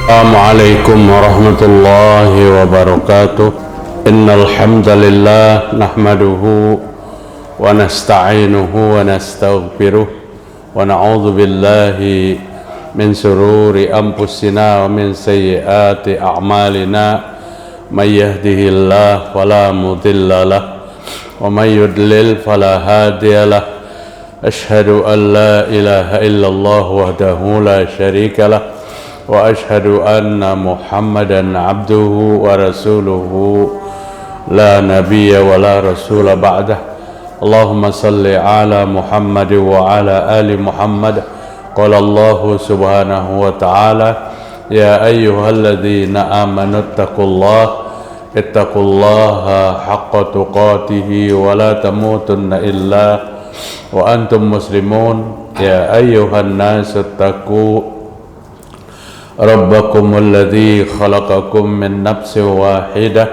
السلام عليكم ورحمة الله وبركاته. إن الحمد لله نحمده ونستعينه ونستغفره ونعوذ بالله من شرور أنفسنا ومن سيئات أعمالنا. من يهده الله فلا مضل له ومن يضلل فلا هادي له. أشهد أن لا إله إلا الله وحده لا شريك له وأشهد أن محمدا عبده ورسوله لا نبي ولا رسول بعده. اللهم صل على محمد وعلى آل محمد. قال الله سبحانه وتعالى يا أيها الذين آمنوا اتقوا الله حق تقاته ولا تموتن إلا وأنتم مسلمون. يا أيها الناس اتقوا ربكم الذي خلقكم من نفس واحدة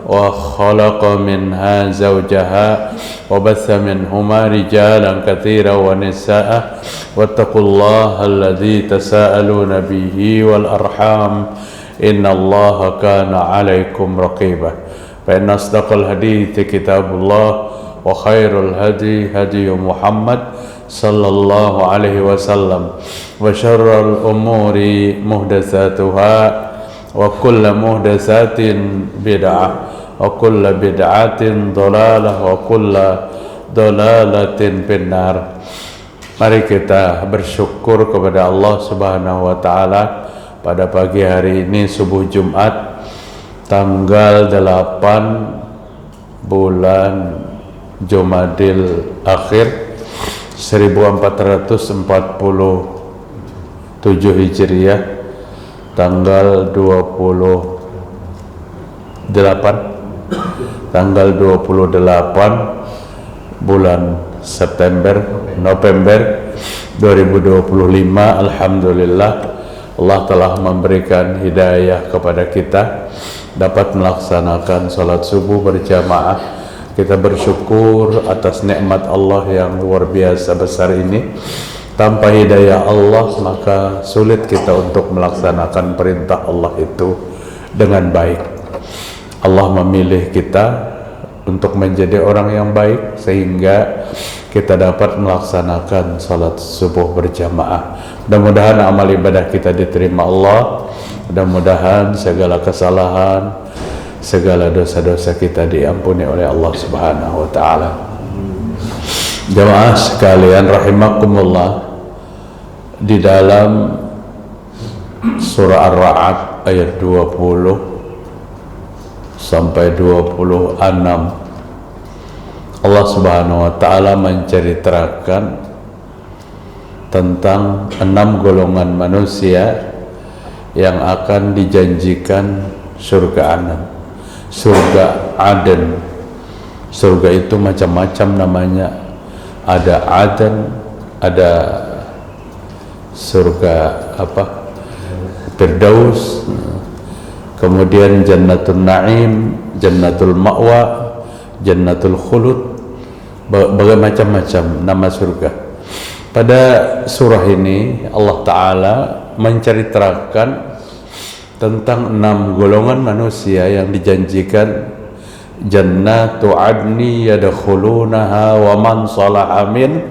وخلق منها زوجها وبث منهما رجالا كثيرا ونساء واتقوا الله الذي تساءلون به والأرحام إن الله كان عليكم رقيبا. فإن أصدق الحديث كتاب الله وخير الهدي هدي محمد صلى الله عليه وسلم وشر الأمور محدثاتها وكل محدثات بدعة وكل بدعة ضلالة وكل ضلالة في النار. Mari kita bersyukur kepada Allah Subhanahu wa taala pada pagi hari ini, subuh Jumat tanggal 8 bulan Jumadil Akhir 1447 Hijriah, tanggal 28 bulan November 2025. Alhamdulillah, Allah telah memberikan hidayah kepada kita dapat melaksanakan salat subuh berjamaah. Kita bersyukur atas nikmat Allah yang luar biasa besar ini. Tanpa hidayah Allah maka sulit kita untuk melaksanakan perintah Allah itu dengan baik. Allah memilih kita untuk menjadi orang yang baik sehingga kita dapat melaksanakan salat subuh berjamaah. Mudah-mudahan amal ibadah kita diterima Allah. Mudah-mudahan segala kesalahan, segala dosa-dosa kita diampuni oleh Allah Subhanahu wa taala. Jamaah sekalian rahimakumullah, di dalam surah Ar-Ra'd ayat 20 sampai 26 Allah Subhanahu wa taala menceritakan tentang 6 golongan manusia yang akan dijanjikan surga Aden. Surga itu macam-macam namanya. Ada Aden, ada surga Firdaus, kemudian Jannatul Naim, Jannatul Ma'wa, Jannatul Khulud, macam-macam nama surga. Pada surah ini Allah Ta'ala menceritakan tentang 6 golongan manusia yang dijanjikan jannatu adni yadkhulunaha wa man salaha min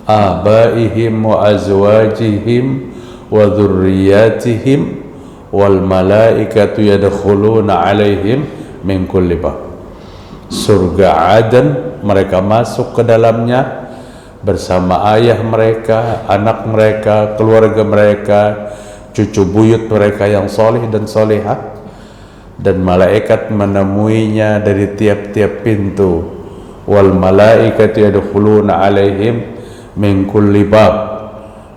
abaihim wa azwajihim wa dhurriyyatihim wal malaikatu yadkhuluna alaihim min kulli bab. Surga Aden, mereka masuk ke dalamnya bersama ayah mereka, anak mereka, keluarga mereka, cucu buyut mereka yang soleh dan solehah, dan malaikat menemuinya dari tiap-tiap pintu. Wal malaikatu yadkhuluna alaihim min kulli bab.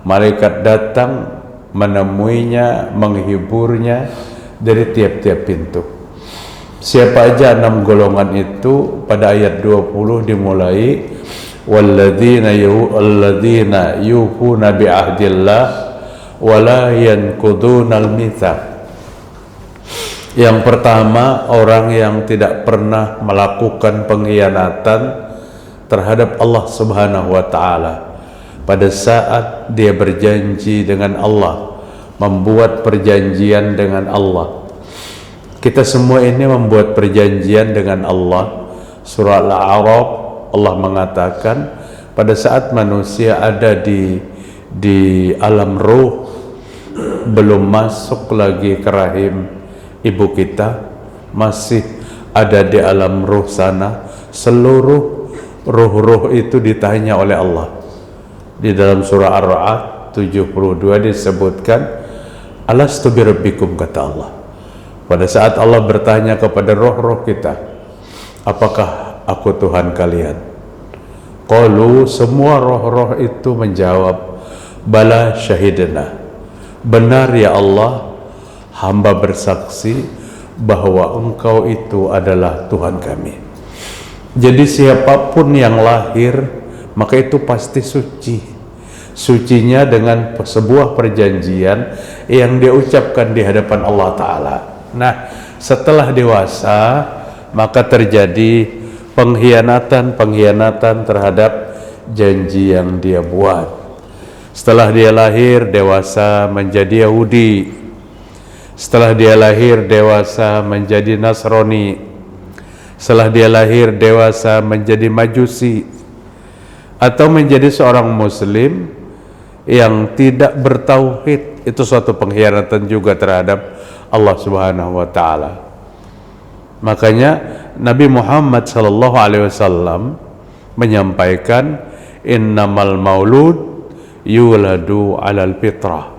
Malaikat datang menemuinya, menghiburnya dari tiap-tiap pintu. Siapa aja 6 golongan itu? Pada ayat 20 dimulai walladzina yufuna bi ahdillah wala yanqudunal mitsaq. Yang pertama, orang yang tidak pernah melakukan pengkhianatan terhadap Allah Subhanahu wa taala pada saat dia berjanji dengan Allah membuat perjanjian dengan Allah. Kita semua ini membuat perjanjian dengan Allah. Surah Al-A'raf Allah mengatakan pada saat manusia ada di alam ruh, belum masuk lagi ke rahim ibu kita, masih ada di alam ruh sana, seluruh ruh-ruh itu ditanya oleh Allah. Di dalam surah Ar-Ra'd 72 disebutkan, alastu birabbikum, kata Allah. Pada saat Allah bertanya kepada roh-roh kita, apakah aku Tuhan kalian? Qalu, semua roh-roh itu menjawab, bala syahidna, benar ya Allah, hamba bersaksi bahwa engkau itu adalah Tuhan kami. Jadi siapapun yang lahir, maka itu pasti suci. Sucinya dengan sebuah perjanjian yang dia ucapkan di hadapan Allah Ta'ala. Nah, setelah dewasa, maka terjadi pengkhianatan terhadap janji yang dia buat. Setelah dia lahir, dewasa, menjadi Yahudi. Setelah dia lahir, dewasa, menjadi Nasrani. Setelah dia lahir, dewasa, menjadi Majusi. Atau menjadi seorang Muslim yang tidak bertauhid. Itu suatu pengkhianatan juga terhadap Allah Subhanahu wa Ta'ala. Makanya Nabi Muhammad sallallahu alaihi wasallam menyampaikan, innamal maulud yuladu alal fitrah.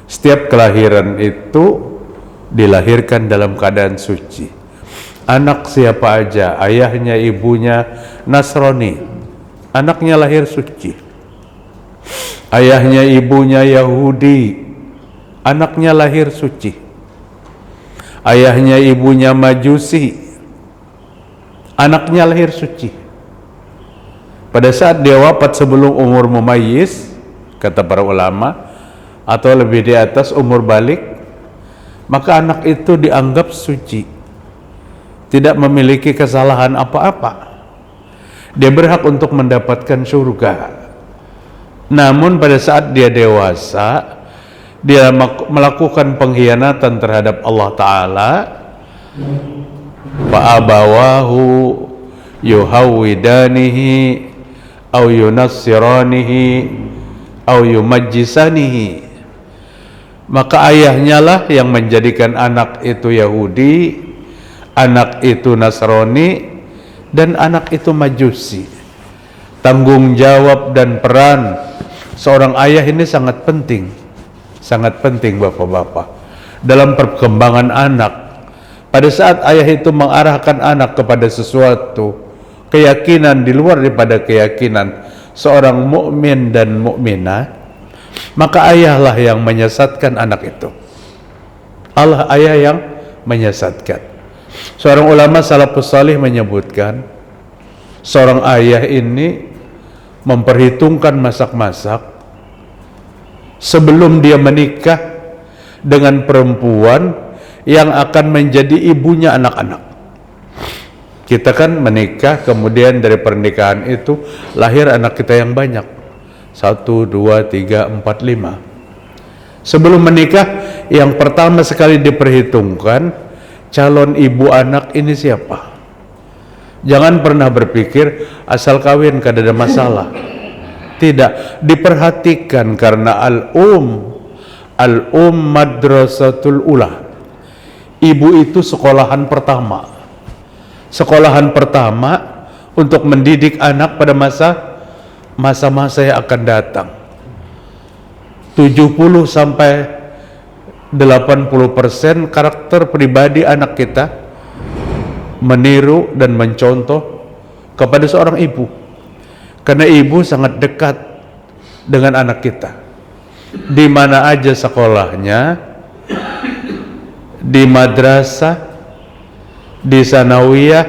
Setiap kelahiran itu dilahirkan dalam keadaan suci. Anak siapa aja, ayahnya ibunya Nasrani, anaknya lahir suci. Ayahnya ibunya Yahudi, anaknya lahir suci. Ayahnya ibunya Majusi, anaknya lahir suci. Pada saat dia wafat sebelum umur mumayyiz, kata para ulama, atau lebih di atas umur balik, maka anak itu dianggap suci, tidak memiliki kesalahan apa-apa. Dia berhak untuk mendapatkan surga. Namun pada saat dia dewasa, dia melakukan pengkhianatan terhadap Allah Ta'ala, fa'abawahu yuhawwidanihi au yunassiranihi au yumajjisanihi. Maka ayahnya lah yang menjadikan anak itu Yahudi, anak itu Nasrani, dan anak itu Majusi. Tanggung jawab dan peran seorang ayah ini sangat penting. Sangat penting bapak-bapak dalam perkembangan anak. Pada saat ayah itu mengarahkan anak kepada sesuatu keyakinan di luar daripada keyakinan seorang mukmin dan mukminah, maka ayahlah yang menyesatkan anak itu. Ayah yang menyesatkan. Seorang ulama salafus salih menyebutkan, seorang ayah ini memperhitungkan masak-masak sebelum dia menikah dengan perempuan yang akan menjadi ibunya anak-anak. Kita kan menikah, kemudian dari pernikahan itu lahir anak kita yang banyak, 1, 2, 3, 4, 5. Sebelum menikah, yang pertama sekali diperhitungkan, calon ibu anak ini siapa. Jangan pernah berpikir asal kawin kada ada masalah. Tidak, diperhatikan karena al-um madrasatul ula. Ibu itu sekolahan pertama. Sekolahan pertama untuk mendidik anak pada masa-masa yang akan datang. 70 sampai 80% karakter pribadi anak kita meniru dan mencontoh kepada seorang ibu. Karena ibu sangat dekat dengan anak kita. Di mana aja sekolahnya, di madrasah, di sanawiyah,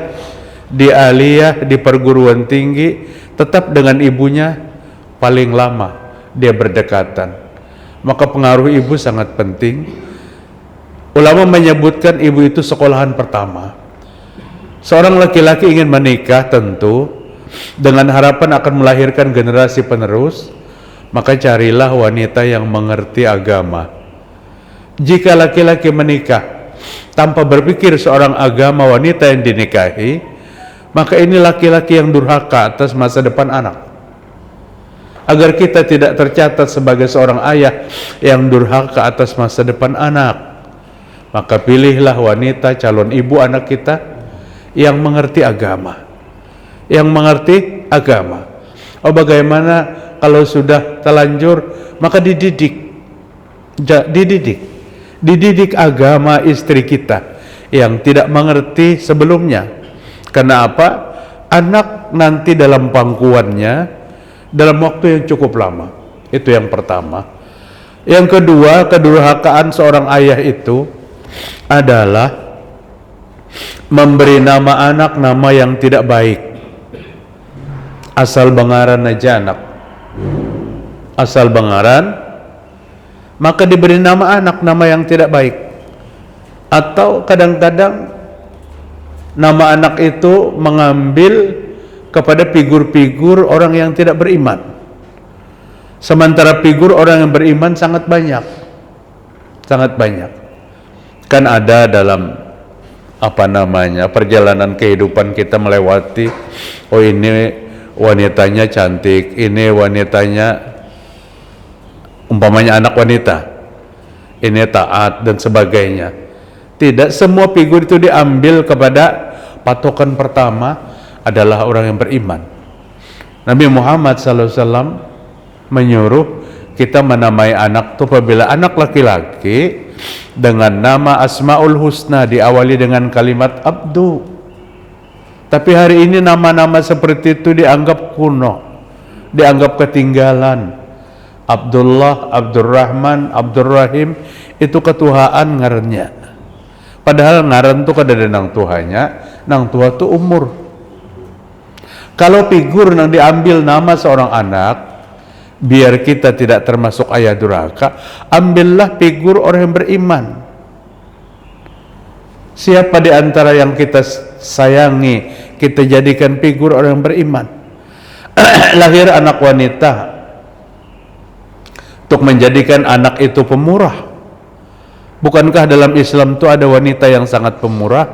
di aliyah, di perguruan tinggi, tetap dengan ibunya paling lama dia berdekatan. Maka pengaruh ibu sangat penting. Ulama menyebutkan ibu itu sekolahan pertama. Seorang laki-laki ingin menikah tentu dengan harapan akan melahirkan generasi penerus, maka carilah wanita yang mengerti agama, Jika laki-laki menikah tanpa berpikir seorang agama wanita yang dinikahi, maka ini laki-laki yang durhaka atas masa depan anak. Agar kita tidak tercatat sebagai seorang ayah yang durhaka atas masa depan anak, maka pilihlah wanita calon ibu anak kita yang mengerti agama. Yang mengerti agama. Oh, bagaimana kalau sudah telanjur, maka dididik. Dididik agama istri kita yang tidak mengerti sebelumnya. Kenapa? Anak nanti dalam pangkuannya dalam waktu yang cukup lama. Itu yang pertama. Yang kedua, kedurhakaan seorang ayah itu adalah memberi nama anak nama yang tidak baik. Asal bangaran aja anak. Asal bangaran, maka diberi nama anak nama yang tidak baik. Atau kadang-kadang nama anak itu mengambil kepada figur-figur orang yang tidak beriman. Sementara figur orang yang beriman sangat banyak. Sangat banyak. Kan ada dalam perjalanan kehidupan kita melewati, oh ini wanitanya cantik, ini wanitanya umpamanya anak wanita, ini taat dan sebagainya. Tidak semua figur itu diambil kepada patokan pertama adalah orang yang beriman. Nabi Muhammad SAW menyuruh kita menamai anak itu apabila anak laki-laki dengan nama Asmaul Husna, diawali dengan kalimat Abdu. Tapi hari ini nama-nama seperti itu dianggap kuno, dianggap ketinggalan. Abdullah, Abdurrahman, Abdurrahim itu ketuhaan ngarannya. Padahal ngaran itu kada ada nang tuhannya, nang tua itu umur. Kalau figur yang diambil nama seorang anak, biar kita tidak termasuk ayah durhaka, ambillah figur orang yang beriman. Siapa di antara yang kita sayangi, kita jadikan figur orang yang beriman. Lahir anak wanita, untuk menjadikan anak itu pemurah. Bukankah dalam Islam itu ada wanita yang sangat pemurah,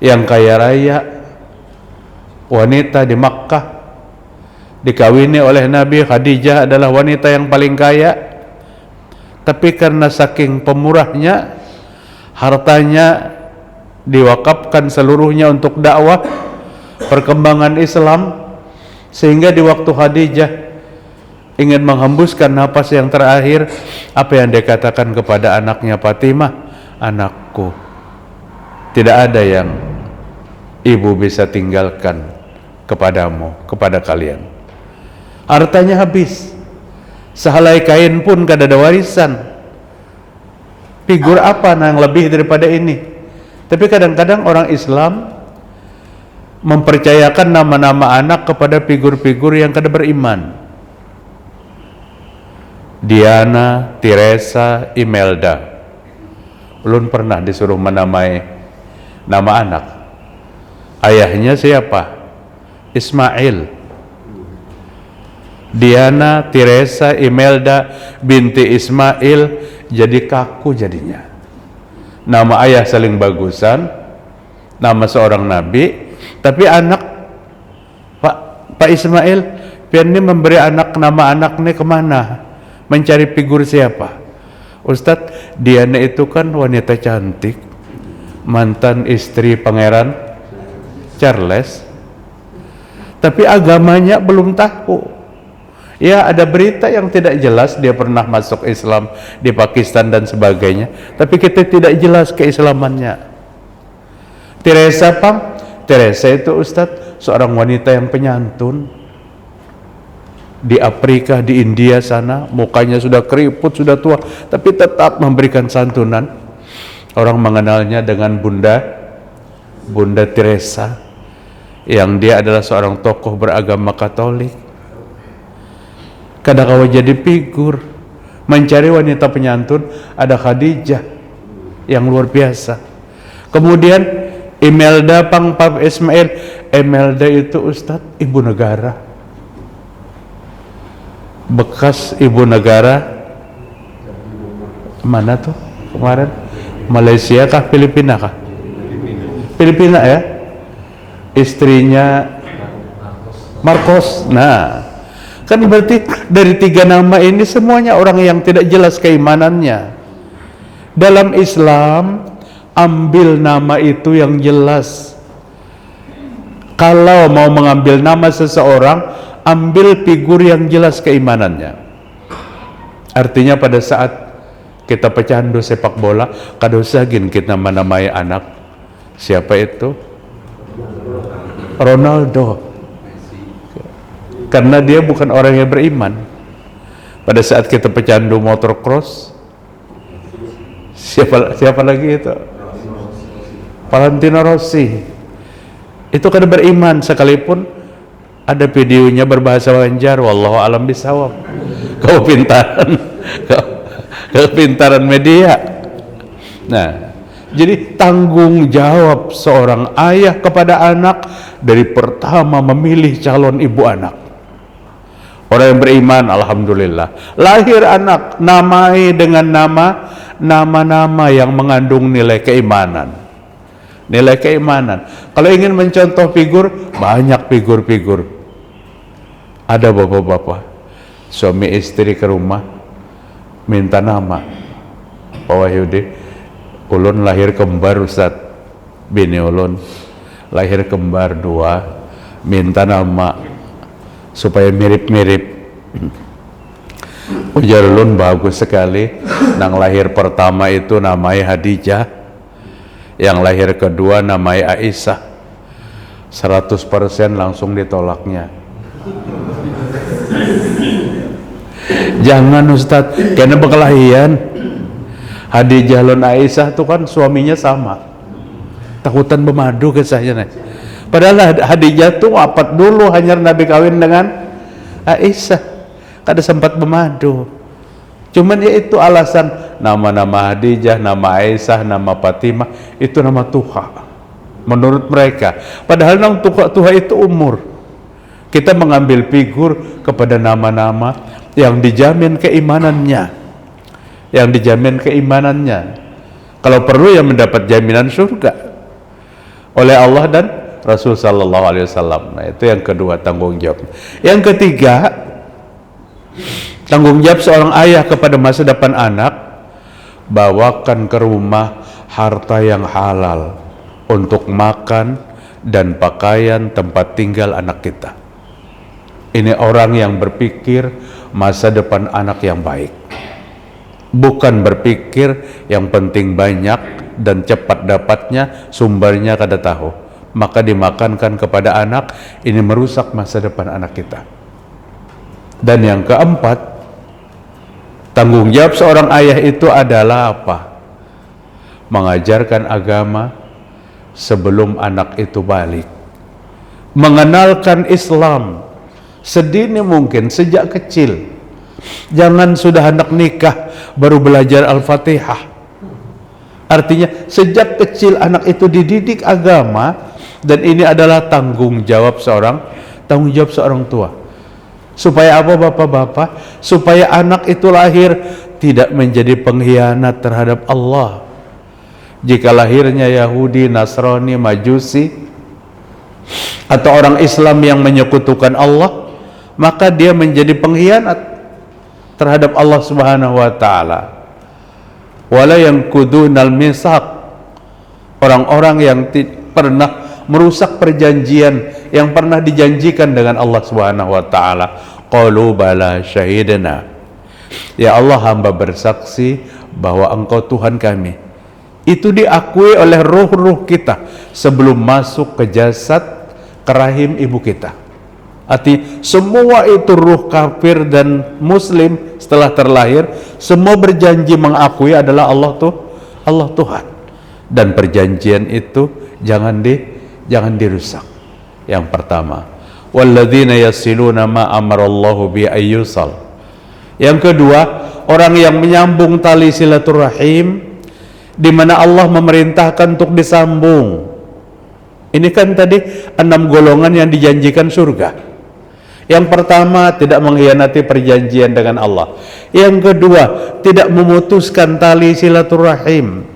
yang kaya raya? Wanita di Makkah dikawini oleh Nabi, Khadijah adalah wanita yang paling kaya, tapi karena saking pemurahnya, hartanya diwakafkan seluruhnya untuk dakwah perkembangan Islam, sehingga di waktu Khadijah ingin menghembuskan napas yang terakhir, apa yang dia katakan kepada anaknya Fatimah, anakku, tidak ada yang ibu bisa tinggalkan kepadamu, kepada kalian. Hartanya habis, sehelai kain pun kada ada warisan. Figur apa yang lebih daripada ini? Tapi kadang-kadang orang Islam mempercayakan nama-nama anak kepada figur-figur yang kada beriman. Diana, Teresa, Imelda. Belum pernah disuruh menamai nama anak. Ayahnya siapa? Ismail. Diana, Teresa, Imelda binti Ismail jadi kaku jadinya. Nama ayah saling bagusan, nama seorang nabi, tapi anak Pak Ismail, pian ini memberi nama anak ini kemana? Mencari figur siapa? Ustadz, Diana itu kan wanita cantik, mantan istri Pangeran Charles, tapi agamanya belum tahu. Ya, ada berita yang tidak jelas dia pernah masuk Islam di Pakistan dan sebagainya, tapi kita tidak jelas keislamannya. Teresa Teresa itu Ustadz seorang wanita yang penyantun di Afrika, di India sana, mukanya sudah keriput, sudah tua, tapi tetap memberikan santunan. Orang mengenalnya dengan Bunda Teresa, yang dia adalah seorang tokoh beragama Katolik. Kadang-kadang jadi figur mencari wanita penyantun, ada Khadijah yang luar biasa. Kemudian Imelda Pap Ismail, Imelda itu Ustadz ibu negara, bekas ibu negara mana tuh? kemarin? Malaysia kah, Filipina kah? Filipina ya. Istrinya Marcos. Nah, kan berarti dari 3 nama ini semuanya orang yang tidak jelas keimanannya. Dalam Islam, ambil nama itu yang jelas. Kalau mau mengambil nama seseorang, ambil figur yang jelas keimanannya. Artinya pada saat kita pecandu sepak bola, kadosagin kita menamai anak. Siapa itu? Ronaldo. Karena dia bukan orang yang beriman. Pada saat kita pecandu motocross, siapa lagi itu? Valentino Rossi. Itu kan beriman, sekalipun ada videonya berbahasa Banjar. Wallahu alam bisawab. Kepintaran media. Nah, jadi tanggung jawab seorang ayah kepada anak dari pertama memilih calon ibu anak. Orang yang beriman, alhamdulillah, lahir anak, namai dengan nama-nama yang mengandung nilai keimanan. Nilai keimanan. Kalau ingin mencontoh figur, banyak figur-figur. Ada bapak-bapak, suami istri ke rumah, minta nama. Pak Wahyudi, ulun lahir kembar Ustaz, bini ulun lahir kembar 2, minta nama supaya mirip-mirip. Ujar ulun, bagus sekali. Nang lahir pertama itu namanya Hadijah, yang lahir kedua namanya Aisyah. 100% langsung ditolaknya. Jangan Ustaz, karena berkelahian. Hadijah dan Aisyah itu kan suaminya sama, takutan memadu kisahnya. Padahal Hadijah tuh wafat dulu, hanya Nabi kawin dengan Aisyah, kada sempat memadu. Cuman ya itu alasan, nama-nama Hadijah, nama Aisyah, nama Fatimah itu nama Tuha menurut mereka. Padahal nama Tuha itu umur. Kita mengambil figur kepada nama-nama yang dijamin keimanannya, kalau perlu ya mendapat jaminan surga oleh Allah dan Rasul sallallahu alaihi wasallam. Nah, itu yang kedua, tanggung jawab. Yang ketiga, tanggung jawab seorang ayah kepada masa depan anak, bawakan ke rumah harta yang halal untuk makan dan pakaian, tempat tinggal anak kita. Ini orang yang berpikir masa depan anak yang baik, bukan berpikir yang penting banyak dan cepat dapatnya, sumbernya kada tahu, maka dimakankan kepada anak. Ini merusak masa depan anak kita. Dan yang keempat, tanggung jawab seorang ayah itu adalah apa? Mengajarkan agama sebelum anak itu balik, mengenalkan Islam sedini mungkin, sejak kecil. Jangan sudah anak nikah baru belajar Al-Fatihah. Artinya sejak kecil anak itu dididik agama, dan ini adalah tanggung jawab seorang tua. Supaya apa bapak-bapak? Supaya anak itu lahir tidak menjadi pengkhianat terhadap Allah. Jika lahirnya Yahudi, Nasrani, Majusi, atau orang Islam yang menyekutukan Allah, maka dia menjadi pengkhianat terhadap Allah Subhanahu wa taala. Wala yanqudunal mitsaq, orang-orang yang pernah merusak perjanjian yang pernah dijanjikan dengan Allah Subhanahu wa taala. Qalu bala syahidna, ya Allah, hamba bersaksi bahwa Engkau Tuhan kami. Itu diakui oleh ruh-ruh kita sebelum masuk ke jasad, ke rahim ibu kita. Arti semua itu ruh kafir dan muslim setelah terlahir, semua berjanji mengakui adalah Allah Tuhan, dan perjanjian itu jangan dirusak. Yang pertama, walladzina yasiluna ma amarallahu bi ayyusal. Yang kedua, orang yang menyambung tali silaturahim di mana Allah memerintahkan untuk disambung. Ini kan tadi 6 golongan yang dijanjikan surga. Yang pertama, tidak mengkhianati perjanjian dengan Allah. Yang kedua, tidak memutuskan tali silaturahim.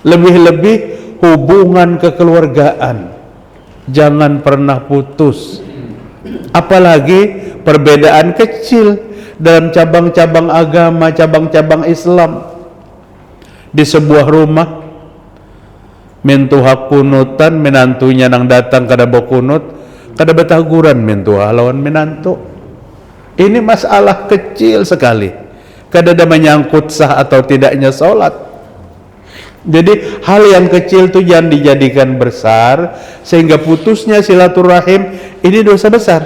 Lebih-lebih hubungan kekeluargaan, jangan pernah putus. Apalagi perbedaan kecil dalam cabang-cabang agama, cabang-cabang Islam. Di sebuah rumah, mintuha kunutan, menantunya nang datang kada bokunut, kada betaguran mintuha lawan menantu. Ini masalah kecil sekali, kada ada menyangkut sah atau tidaknya sholat. Jadi hal yang kecil itu jangan dijadikan besar sehingga putusnya silaturahim. Ini dosa besar.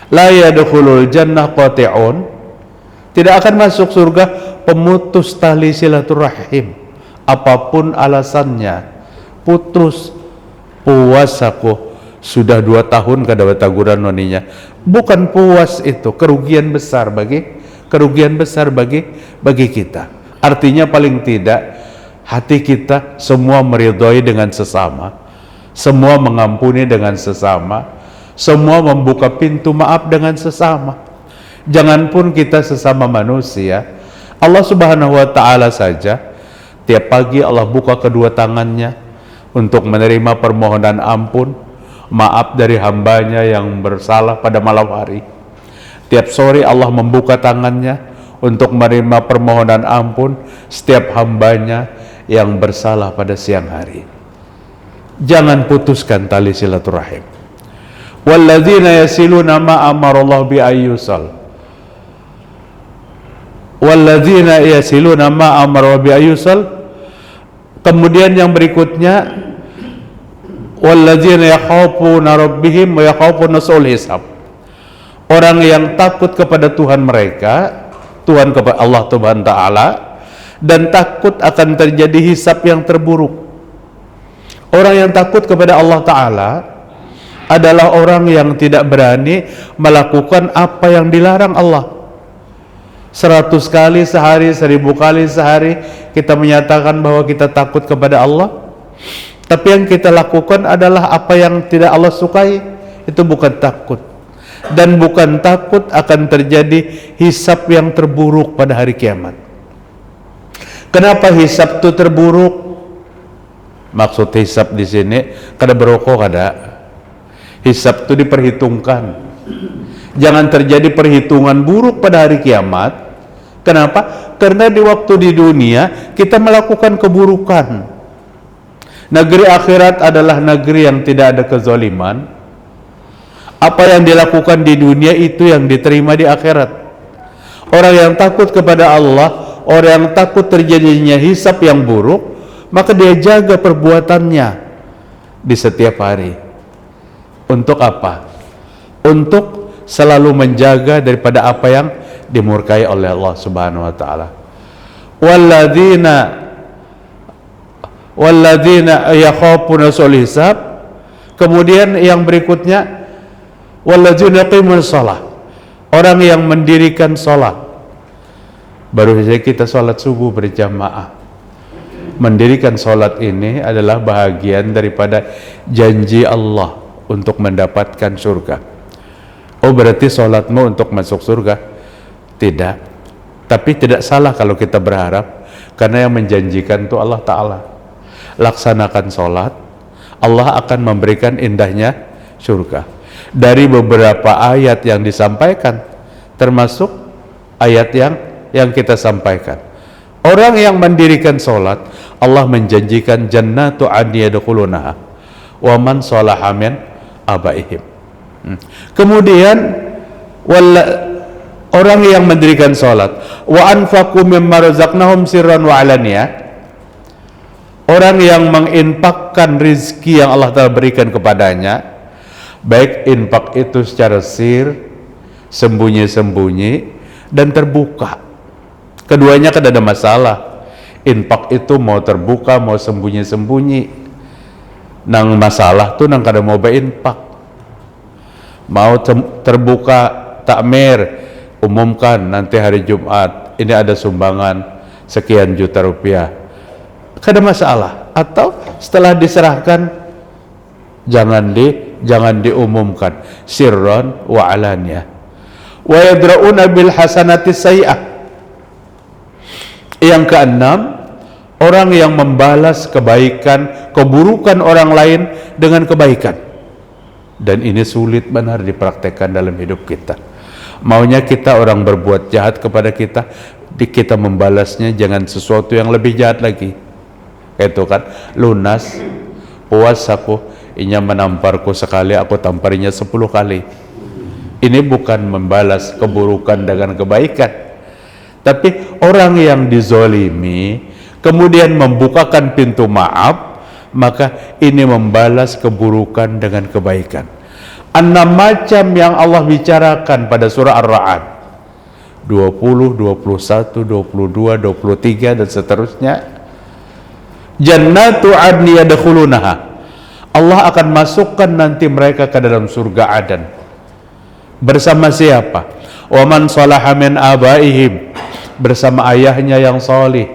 La yadkhulul jannah qati'un, tidak akan masuk surga pemutus tali silaturahim, apapun alasannya. Putus puasaku sudah 2 tahun kada betaguran noninya, bukan puas, itu kerugian besar bagi kita. Artinya paling tidak hati kita semua meridhoi dengan sesama, semua mengampuni dengan sesama, semua membuka pintu maaf dengan sesama. Jangan pun kita sesama manusia, Allah Subhanahu wa ta'ala saja tiap pagi Allah buka kedua tangannya untuk menerima permohonan ampun, maaf dari hambanya yang bersalah pada malam hari. Tiap sore Allah membuka tangannya untuk menerima permohonan ampun setiap hambanya yang bersalah pada siang hari. Jangan putuskan tali silaturahim. Walladzina yasiluna ma amarallahu bi ayyusal. Walladzina yasiluna ma amarallahu bi ayyusal. Kemudian yang berikutnya, walladzina yakhafuna rabbihim wa yakhafuna su'al hisab. Orang yang takut kepada Tuhan mereka, Tuhan kepada Allah Subhanahu wa ta'ala, dan takut akan terjadi hisab yang terburuk. Orang yang takut kepada Allah Ta'ala adalah orang yang tidak berani melakukan apa yang dilarang Allah. 100 kali sehari, 1000 kali sehari kita menyatakan bahwa kita takut kepada Allah, tapi yang kita lakukan adalah apa yang tidak Allah sukai. Itu bukan takut, dan bukan takut akan terjadi hisab yang terburuk pada hari kiamat. Kenapa hisab itu terburuk? Maksud hisab di sini kada berokok, kada. Hisab itu diperhitungkan. Jangan terjadi perhitungan buruk pada hari kiamat. Kenapa? Karena di waktu di dunia kita melakukan keburukan. Negeri akhirat adalah negeri yang tidak ada kezaliman. Apa yang dilakukan di dunia itu yang diterima di akhirat. Orang yang takut kepada Allah, orang yang takut terjadinya hisab yang buruk, maka dia jaga perbuatannya di setiap hari. Untuk apa? Untuk selalu menjaga daripada apa yang dimurkai oleh Allah Subhanahu wa ta'ala. Walladzina yakhafuna su'al hisab. Kemudian yang berikutnya, walladzina yaqimus shalah. Orang yang mendirikan salat. Baru saja kita salat subuh berjamaah. Mendirikan salat ini adalah bahagian daripada janji Allah untuk mendapatkan surga. Oh, berarti salatmu untuk masuk surga? Tidak. Tapi tidak salah kalau kita berharap, karena yang menjanjikan itu Allah Ta'ala. Laksanakan salat, Allah akan memberikan indahnya surga. Dari beberapa ayat yang disampaikan, termasuk ayat yang kita sampaikan, orang yang mendirikan salat, Allah menjanjikan jannatu adni yadkhulunaha wa man salaha min abaihim. Kemudian orang yang mendirikan salat, wa anfaqu mimma razaqnahum sirran wa alaniyah. Orang yang menginfakkan rizki yang Allah Ta'ala berikan kepadanya, baik infak itu secara sir, sembunyi-sembunyi, dan terbuka. Keduanya kan ada masalah. Infak itu mau terbuka, mau sembunyi-sembunyi. Nang masalah tuh nang kada mau berinfak. Mau terbuka takmir, umumkan nanti hari Jumat ini ada sumbangan sekian juta rupiah, kada masalah. Atau setelah diserahkan, jangan jangan diumumkan, sirran wa alaniyah. Wa yadra'una bil hasanati sayyi'ah. Yang keenam, orang yang membalas kebaikan, keburukan orang lain dengan kebaikan. Dan ini sulit benar dipraktekkan dalam hidup kita. Maunya kita orang berbuat jahat kepada kita, kita membalasnya jangan sesuatu yang lebih jahat lagi. Itu kan lunas, puas aku, inya menamparku sekali, aku tamparinya 10 kali. Ini bukan membalas keburukan dengan kebaikan. Tapi orang yang dizolimi kemudian membukakan pintu maaf, maka ini membalas keburukan dengan kebaikan. 6 macam yang Allah bicarakan pada surah Ar-Ra'd 20, 21, 22, 23 dan seterusnya. Jannatu adni yadkhulunaha, Allah akan masukkan nanti mereka ke dalam surga Adan. Bersama siapa? Wa man salaha min abaihim, bersama ayahnya yang salih.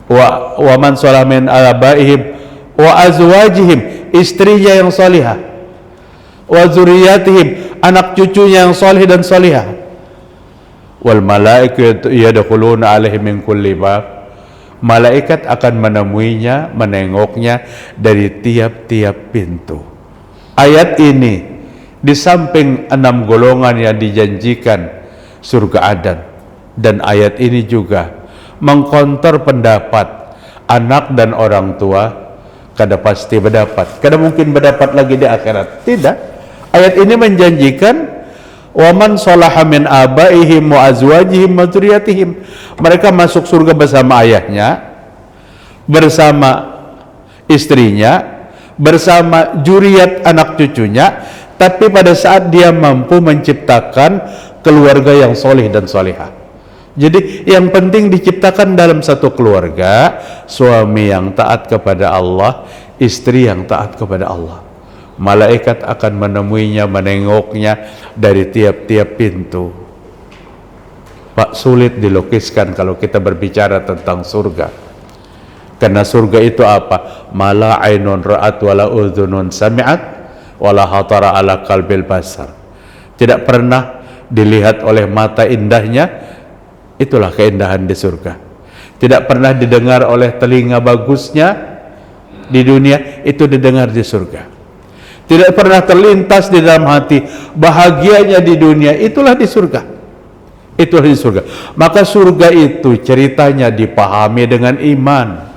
Wa man salaha min abaihim wa azwajihim, istrinya yang salihah. Wa zurriyatihim, anak cucunya yang salih dan salihah. Wal malaikatu yadkhuluna alaihim min kulli bab, malaikat akan menemuinya, menengoknya dari tiap-tiap pintu. Ayat ini di samping 6 golongan yang dijanjikan surga Adan, dan ayat ini juga mengkonter pendapat anak dan orang tua kada pasti berdapat, kada mungkin berdapat lagi di akhirat. Tidak, ayat ini menjanjikan waman salaha min abaihim wa azwajihim wa dzurriyyatihim, mereka masuk surga bersama ayahnya, bersama istrinya, bersama juriat anak cucunya, tapi pada saat dia mampu menciptakan keluarga yang soleh dan solehah. Jadi yang penting diciptakan dalam satu keluarga, suami yang taat kepada Allah, istri yang taat kepada Allah. Malaikat akan menemuinya, menengoknya dari tiap-tiap pintu. Pak, sulit dilukiskan kalau kita berbicara tentang surga. Karena surga itu apa? Mala ainun ra'at wala udhunun sami'at wala hatara ala qalbil basar. Tidak pernah dilihat oleh mata indahnya, itulah keindahan di surga. Tidak pernah didengar oleh telinga bagusnya di dunia, itu didengar di surga. Tidak pernah terlintas di dalam hati bahagianya di dunia, itulah di surga. Itulah di surga. Maka surga itu ceritanya dipahami dengan iman.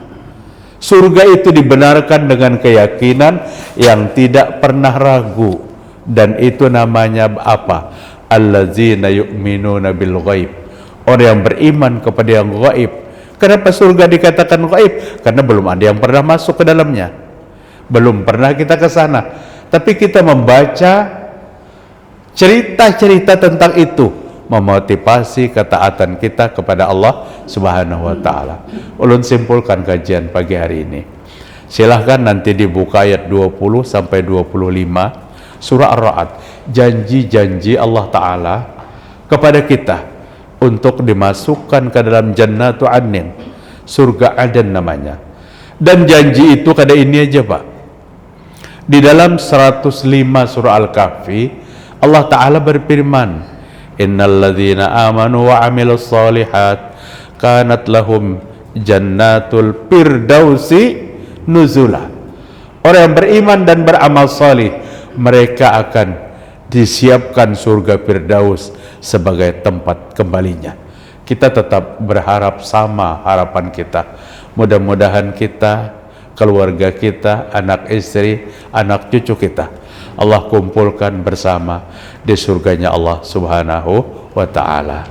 Surga itu dibenarkan dengan keyakinan yang tidak pernah ragu, dan itu namanya apa? Allazina yu'minuna bil ghaib, orang yang beriman kepada yang gaib. Kenapa surga dikatakan gaib? Karena belum ada yang pernah masuk ke dalamnya, belum pernah kita ke sana, tapi kita membaca cerita-cerita tentang itu, memotivasi ketaatan kita kepada Allah Subhanahu wa ta'ala. Ulun simpulkan kajian pagi hari ini, silahkan nanti dibuka ayat 20 sampai 25 surah Ar-Ra'd. Janji-janji Allah Ta'ala kepada kita untuk dimasukkan ke dalam Jannatu Adnin, surga Aden namanya. Dan janji itu kada ini aja Pak, di dalam 105 surah Al-Kahfi Allah Ta'ala berfirman, innalladzina amanu wa amilus solihat kanat lahum jannatul firdausi nuzula. Orang yang beriman dan beramal salih, mereka akan disiapkan surga Firdaus sebagai tempat kembalinya. Kita tetap berharap sama harapan kita. Mudah-mudahan kita, keluarga kita, anak istri, anak cucu kita, Allah kumpulkan bersama di surganya Allah Subhanahu wa ta'ala.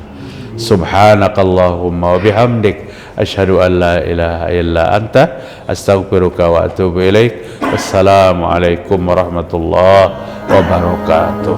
Subhanakallahumma wa bihamdik, asyhadu an la ilaha illa anta, astaghfiruka wa atubu ilaik. Wassalamualaikum warahmatullahi wabarakatuh.